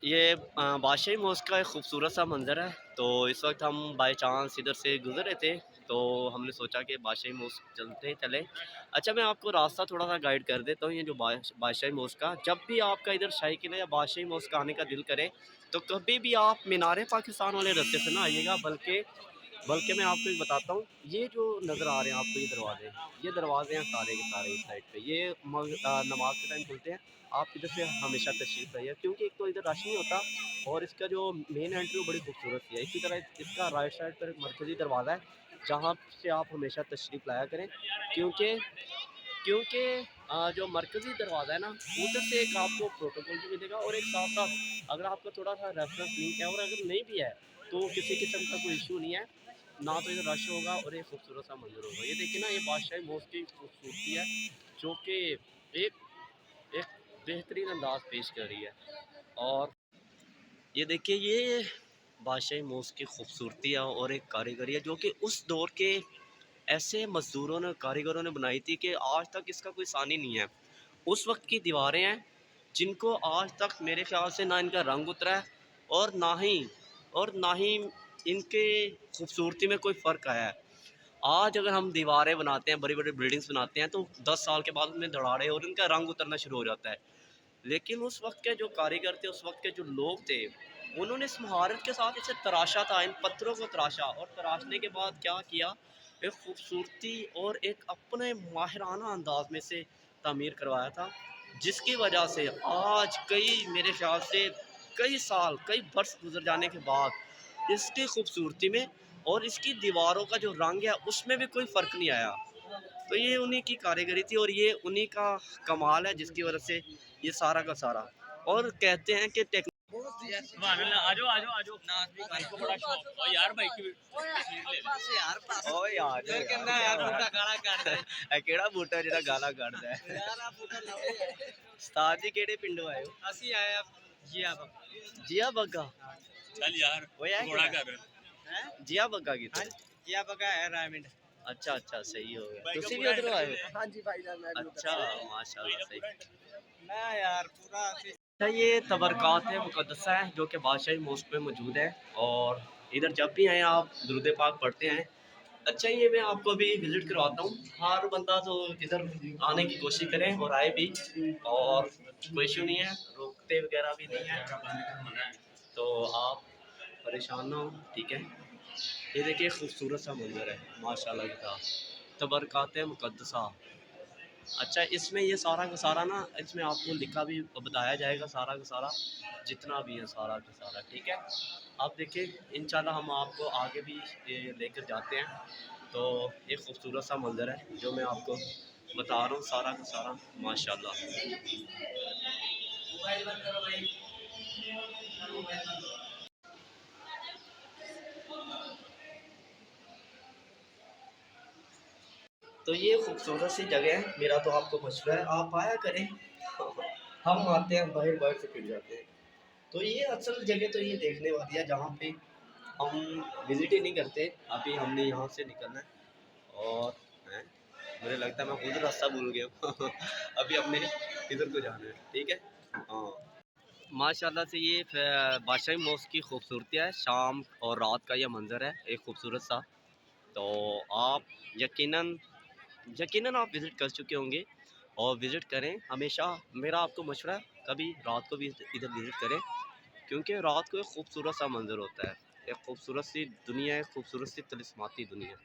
ये बादशाही मॉस्क का एक खूबसूरत सा मंज़र है। तो इस वक़्त हम बाय चांस इधर से गुज़र रहे थे, तो हमने सोचा कि बादशाही मॉस्क चलें। अच्छा, मैं आपको रास्ता थोड़ा-सा गाइड कर देता हूँ। ये जो बादशाही मॉस्क का, जब भी आपका इधर शाही किला या बादशाही मॉस्क आने का दिल करे, तो कभी भी आप मीनार पाकिस्तान वाले रास्ते से ना आइएगा, बल्कि बल्कि मैं आपको एक बताता हूँ, ये जो नज़र आ रहे हैं आपको ये दरवाज़े हैं सारे के सारे इस साइड पे, ये नमाज़ के टाइम खुलते हैं। आप इधर से हमेशा तशरीफ़ लाइए, क्योंकि एक तो इधर रश नहीं होता, और इसका जो मेन एंट्री वो बड़ी खूबसूरत सी है। इसी तरह इसका राइट साइड पर एक मरकज़ी दरवाज़ा है, जहाँ से आप हमेशा तशरीफ़ लाया करें, क्योंकि क्योंकि जो मरकज़ी दरवाज़ा है ना, उधर से एक आपको प्रोटोकॉल भी मिलेगा, और एक साथ-साथ अगर आपका थोड़ा-सा रेफ़रेंस लिंक है, और अगर नहीं भी है, तो किसी किस्म का कोई इश्यू नहीं है। ना तो इधर रश होगा, और एक खूबसूरत सा मंज़र होगा। ये देखिए ना, ये बादशाही मॉस्क की खूबसूरती है, जो कि एक एक बेहतरीन अंदाज़ पेश कर रही है। और ये देखिए, ये बादशाही मॉस्क की खूबसूरती है, और एक कारीगरी है जो कि उस दौर के ऐसे मज़दूरों ने, कारीगरों ने बनाई थी कि आज तक इसका कोई सानी नहीं है। उस वक़्त की दीवारें हैं, जिनको आज तक मेरे ख़्याल से ना इनका रंग उतरा है, और ना ही इनके खूबसूरती में कोई फ़र्क आया है। आज अगर हम दीवारें बनाते हैं, बड़ी-बड़ी बिल्डिंग्स बनाते हैं, तो 10 साल के बाद उनमें दरारें और इनका रंग उतरना शुरू हो जाता है। लेकिन उस वक़्त के जो कारीगर थे, उस वक़्त के जो लोग थे, उन्होंने इस महारत के साथ इसे तराशा था, इन पत्थरों को तराशा, और तराशने के बाद क्या किया, एक खूबसूरती और एक अपने माहिराना अंदाज़ में से तामीर करवाया था, जिसकी वजह से आज कई, मेरे ख़्याल से कई साल, कई बरस गुज़र जाने के बाद इसकी खूबसूरती में और इसकी दीवारों का जो रंग है, उसमें भी कोई फ़र्क नहीं आया। तो ये उन्हीं की कारीगरी थी, और ये उन्हीं का कमाल है, जिसकी वजह से ये सारा का सारा। और कहते हैं कि टेक ओ यार केड़ा बूटा जेड़ा गाला कढदा है। उस्ताद जी केड़े पिंडों आए हो? ਅਸੀਂ ਆਏ ਆ जिया बग्गा। चल यार वो है घोड़ा कर हैं जिया बग्गा की हाँ जिया बग्गा है रायमंड। अच्छा अच्छा, सही हो गया। तुसी भी उधरों आए हो? हाँ जी भाईजान, मैं भी अच्छा, माशाल्लाह, सही। मैं यार पूरा अच्छा, ये तबरकात मुक़द्दसा है, जो कि बादशाही मॉस्क में मौजूद है, और इधर जब भी आएँ आप दुरूद पाक पढ़ते हैं। अच्छा, ये मैं आपको अभी विज़िट करवाता हूँ। हर बंदा तो इधर आने की कोशिश करें, और आए भी, और कोई इश्यू नहीं है, रोकते वगैरह भी नहीं है, तो आप परेशान ना हो, ठीक है? ये देखिए, खूबसूरत सा मंज़र है, माशाल्लाह की तरह, तबरकात मुक़द्दसा। अच्छा, इसमें ये सारा का सारा ना, इसमें आपको लिखा भी, बताया जाएगा सारा का सारा, जितना भी है सारा का सारा, ठीक है? आप देखिए, इंशाल्लाह हम आपको आगे भी ये लेकर जाते हैं। तो एक खूबसूरत सा मंज़र है, जो मैं आपको बता रहा हूँ सारा का सारा, माशाल्लाह। तो ये खूबसूरत सी जगह है, मेरा तो आपको मशवरा है, आप आया करें। हम आते हैं, बाहर-बाहर से फिर जाते हैं। तो ये असल जगह तो ये देखने वाली है, जहाँ पे हम विज़िट ही नहीं करते। अभी हमने यहाँ से निकलना है, और हैं, मुझे लगता है मैं खुद रास्ता भूल गया हूँ। अभी हमने इधर को जाना है, ठीक है? हाँ। माशाल्लाह से ये बादशाही मॉस्क की खूबसूरती है, शाम और रात का ये मंज़र है, एक खूबसूरत सा। तो आप यकीनन यकीनन आप विज़िट कर चुके होंगे, और विज़िट करें हमेशा। मेरा आपको मशवरा है, कभी रात को भी इधर विज़िट करें, क्योंकि रात को एक खूबसूरत सा मंज़र होता है, एक खूबसूरत सी दुनिया है, खूबसूरत सी तिलिस्माती दुनिया।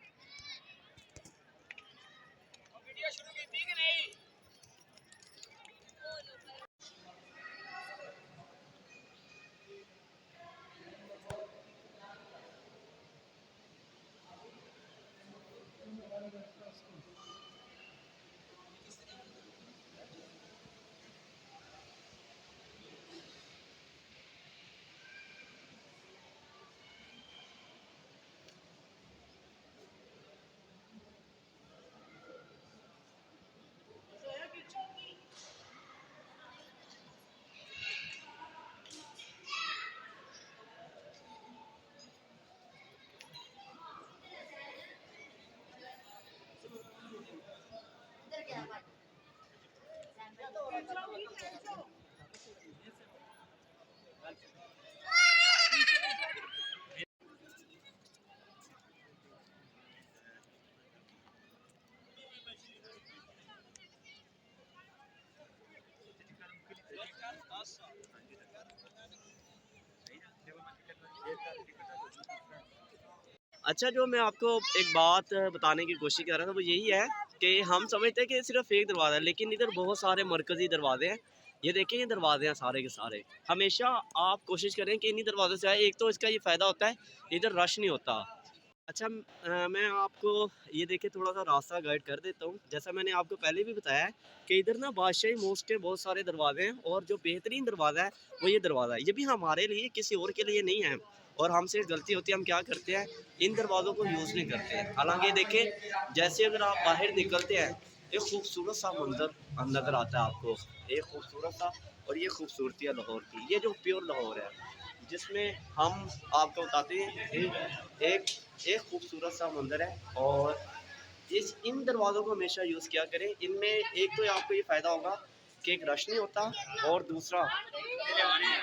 अच्छा, जो मैं आपको एक बात बताने की कोशिश कर रहा था वो यही है कि हम समझते हैं कि सिर्फ एक दरवाज़ा है, लेकिन इधर बहुत सारे मरकज़ी दरवाजे हैं। ये देखिए, ये दरवाजे हैं सारे के सारे। हमेशा आप कोशिश करें कि इन्हीं दरवाज़ों से आए। एक तो इसका ये फ़ायदा होता है, इधर रश नहीं होता। अच्छा, मैं आपको ये देखिए थोड़ा-सा रास्ता गाइड कर देता हूँ। जैसा मैंने आपको पहले भी बताया है कि इधर ना बादशाही मॉस्क के बहुत सारे दरवाज़े हैं, और जो बेहतरीन दरवाज़ा है वो ये दरवाज़ा है। ये भी हमारे लिए, किसी और के लिए नहीं है। और हमसे एक गलती होती है, हम क्या करते हैं, इन दरवाज़ों को यूज़ नहीं करते हैं। हालाँकि देखिए, जैसे अगर आप बाहर निकलते हैं, एक खूबसूरत सा मंज़र नज़र आता है आपको। एक खूबसूरत सा, और ये खूबसूरती है लाहौर की। ये जो प्योर लाहौर है, जिसमें हम आपको बताते हैं एक एक खूबसूरत सा मंदिर है। और इस इन दरवाज़ों को हमेशा यूज़ किया करें। इनमें एक तो आपको ये फ़ायदा होगा कि एक रश नहीं होता, और दूसरा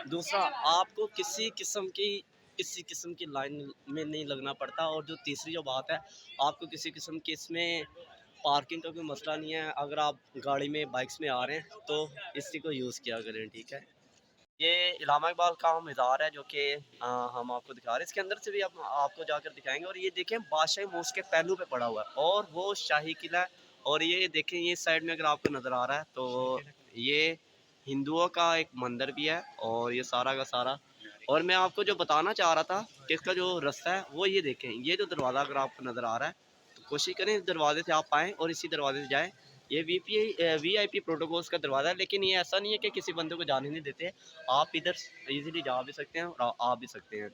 दूसरा आपको किसी किस्म की लाइन में नहीं लगना पड़ता। और जो तीसरी जो बात है, आपको किसी किस्म की इसमें पार्किंग का कोई मसला नहीं है। अगर आप गाड़ी में, बाइक्स में आ रहे हैं तो इसी को यूज़ किया करें, ठीक है। ये इलामा इकबाल का मज़ार है, जो कि हम आपको दिखा रहे हैं। इसके अंदर से भी हम आपको जाकर दिखाएँगे। और ये देखें, बादशाही मॉस्क के पहलू पे पड़ा हुआ है, और वो शाही किला है। और ये देखें, ये साइड में अगर आपको नज़र आ रहा है तो ये हिंदुओं का एक मंदिर भी है, और ये सारा का सारा। और मैं आपको जो बताना चाह रहा था कि इसका जो रास्ता है वो ये देखें, ये जो दरवाज़ा अगर आपको नज़र आ रहा है, तो कोशिश करें इस दरवाजे से आप आएँ और इसी दरवाजे से जाएँ। ये वीआईपी प्रोटोकॉल्स का दरवाज़ा है, लेकिन ये ऐसा नहीं है कि किसी बंदे को जाने नहीं देते। आप इधर इजीली जा भी सकते हैं और आ भी सकते हैं।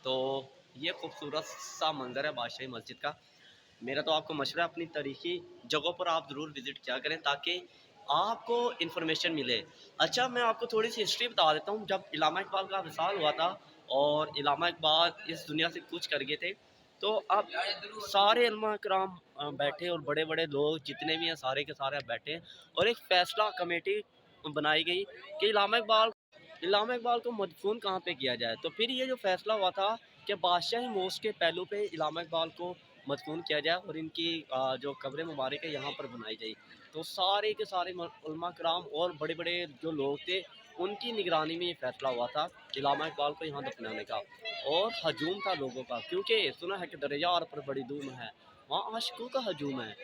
तो ये खूबसूरत सा मंज़र है बादशाही मस्जिद का। मेरा तो आपको मशवरा है, अपनी तारीखी जगहों पर आप ज़रूर विज़िट किया करें, ताकि आपको इन्फॉर्मेशन मिले। अच्छा, मैं आपको थोड़ी सी हिस्ट्री बता देता हूँ। जब इलामा इकबाल का विसाल हुआ था और इलामा इकबाल इस दुनिया से कूच कर गए थे, तो अब सारे उलमा किराम बैठे, और बड़े-बड़े लोग जितने भी हैं सारे के सारे बैठे हैं, और एक फ़ैसला कमेटी बनाई गई कि इलामा इकबाल को मदफ़ून कहाँ पे किया जाए। तो फिर ये जो फ़ैसला हुआ था कि बादशाही मॉस्क के पहलू पे इलामा इकबाल को मदफ़ून किया जाए, और इनकी जो कब्र मुबारक है यहाँ पर बनाई जाए। तो सारे के सारे उलमा किराम और बड़े-बड़े जो लोग थे, उनकी निगरानी में ये फ़ैसला हुआ था इलामा इकबाल को यहाँ दफनाने का। और हजूम था लोगों का, क्योंकि सुना है कि दरिया पर बड़ी धूम है, वहाँ आशिकों का हजूम है।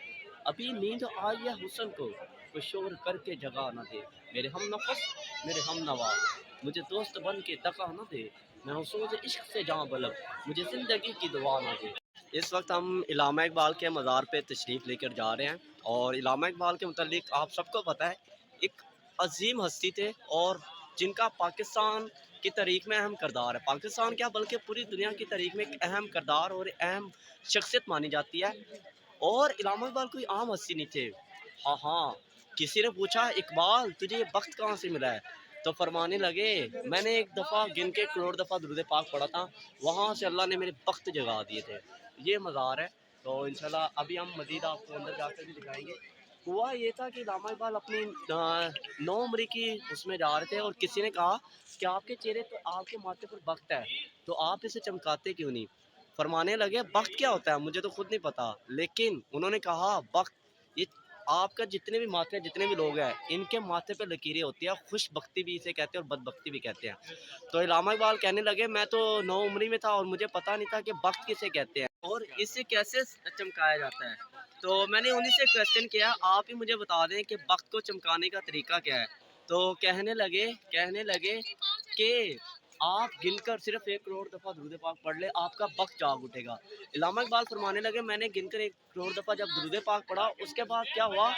अभी नींद आई है हुस्न को, कोई शोर करके जगा न दे। मेरे हम नफस, मेरे हम नवा, मुझे दोस्त बन के दगा न दे। मैं हूँ सोच इश्क से जहाँ बलब, मुझे ज़िंदगी की दुआ न दे। इस वक्त हम इलामा इकबाल के मज़ार पे तशरीफ़ लेकर जा रहे हैं। और इलामा इकबाल के मुतालिक आप सबको पता है, एक अजीम हस्ती थे, और जिनका पाकिस्तान की तारीख में अहम किरदार है। पाकिस्तान क्या, बल्कि पूरी दुनिया की तारीख में एक अहम किरदार और अहम शख्सियत मानी जाती है। और इलामा इकबाल कोई आम हस्ती नहीं थे। हाँ, हाँ, किसी ने पूछा, इकबाल तुझे ये बख्त कहाँ से मिला है? तो फरमाने लगे, मैंने एक दफ़ा गिन के करोड़ दफ़ा दुरूद पाक पढ़ा था, वहाँ से अल्लाह ने मेरे बख्त जगा दिए थे। ये मज़ार है। तो इंशाल्लाह अभी हम मज़ीद आपको अंदर जाकर भी दिखाएँगे। हुआ ये था कि इलामा इकबाल अपनी नौ उम्री की उसमें जा रहे थे, और किसी ने कहा कि आपके चेहरे पे, आपके माथे पर बख्त है, तो आप इसे चमकाते क्यों नहीं? फरमाने लगे, बख्त क्या होता है? मुझे तो खुद नहीं पता। लेकिन उन्होंने कहा, बख्त ये आपका जितने भी माथे, जितने भी लोग हैं, इनके माथे पे लकीरें होती हैं। खुशबख्ती भी इसे कहते हैं और बदबख्ती भी कहते हैं। तो इलामा इकबाल कहने लगे, मैं तो नौ उम्री में था और मुझे पता नहीं था कि बख्त किसे कहते हैं और इसे कैसे चमकाया जाता है। तो मैंने उन्हीं से क्वेश्चन किया, आप ही मुझे बता दें कि बख्त को चमकाने का तरीका क्या है? तो कहने लगे कि आप गिनकर सिर्फ 1 करोड़ दफ़ा दुरूद पाक पढ़ लें, आपका बख्त जाग उठेगा। इलामा इकबाल फरमाने लगे, मैंने गिनकर 1 करोड़ दफ़ा जब दुरूद पाक पढ़ा, उसके बाद क्या हुआ,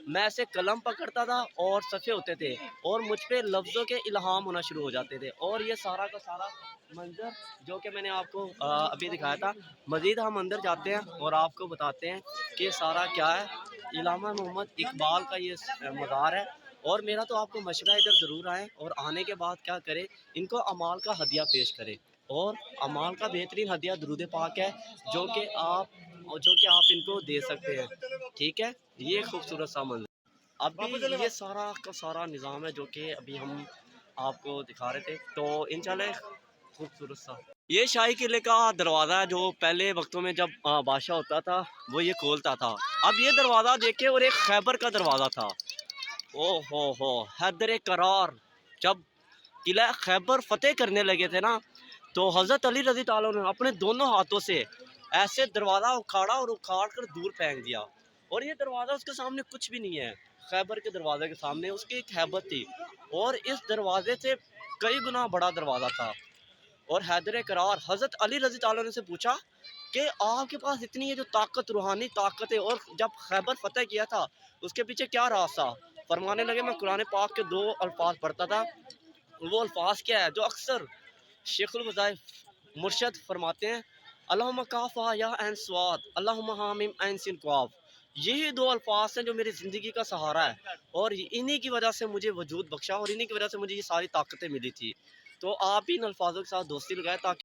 मैं ऐसे कलम पकड़ता था और सफ़े होते थे, और मुझ पे लफ्ज़ों के इल्हाम होना शुरू हो जाते थे। और ये सारा का सारा मंज़र जो कि मैंने आपको अभी दिखाया था। मज़ीद हम अंदर जाते हैं और आपको बताते हैं कि सारा क्या है। इलामा मोहम्मद इकबाल का ये मज़ार है। और मेरा तो आपको मशवरा है, इधर ज़रूर आएँ, और आने के बाद क्या करें, इनको अमाल का हदिया पेश करें। और अमाल का बेहतरीन हदिया दुरूद पाक है, जो कि आप इनको दे सकते हैं। ठीक है? ये खूबसूरत सा मंज़र। अभी ये सारा का सारा निज़ाम है जो कि अभी हम आपको दिखा रहे थे। तो इंशाल्लाह खूबसूरत सा ये शाही किले का दरवाज़ा है, जो पहले वक्तों में जब बादशाह होता था वो ये खोलता था। अब ये दरवाज़ा देखिए, और एक खैबर का दरवाज़ा था। ओह हो! हैदर करार जब किला खैबर फ़तेह करने लगे थे ना, तो हज़रत अली रज़ी ताला अन्हु ने अपने दोनों हाथों से ऐसे दरवाज़ा उखाड़ा और उखाड़ कर दूर फेंक दिया। और ये दरवाज़ा उसके सामने कुछ भी नहीं है। खैबर के दरवाज़े के सामने उसकी एक हैबत थी और इस दरवाज़े से कई गुना बड़ा दरवाज़ा था। और हैदर करार हज़रत अली रज़ी ताला अन्हु से पूछा कि आपके पास इतनी है जो ताकत, रूहानी ताकत है, और जब खैबर फ़तह किया था उसके पीछे क्या राज था? फरमाने लगे, मैं कुरान पाक के 2 अल्फ़ाज़ पढ़ता था। वो अल्फ़ाज़ क्या है जो अक्सर शेखुल वज़ाइफ़ मुर्शद फरमाते हैं, अल्लाहुम्मा काफ़ा या ऐन स्वाद, अल्लाहुम्मा हामीम ऐन सिन क़ाफ़। यही 2 अल्फ़ाज़ हैं जो मेरी ज़िंदगी का सहारा है और इन्हीं की वजह से मुझे वजूद बख्शा और इन्हीं की वजह से मुझे ये सारी ताकतें मिली थी। तो आप भी इन अल्फ़ाज़ों के साथ दोस्ती लगाएँ ताकि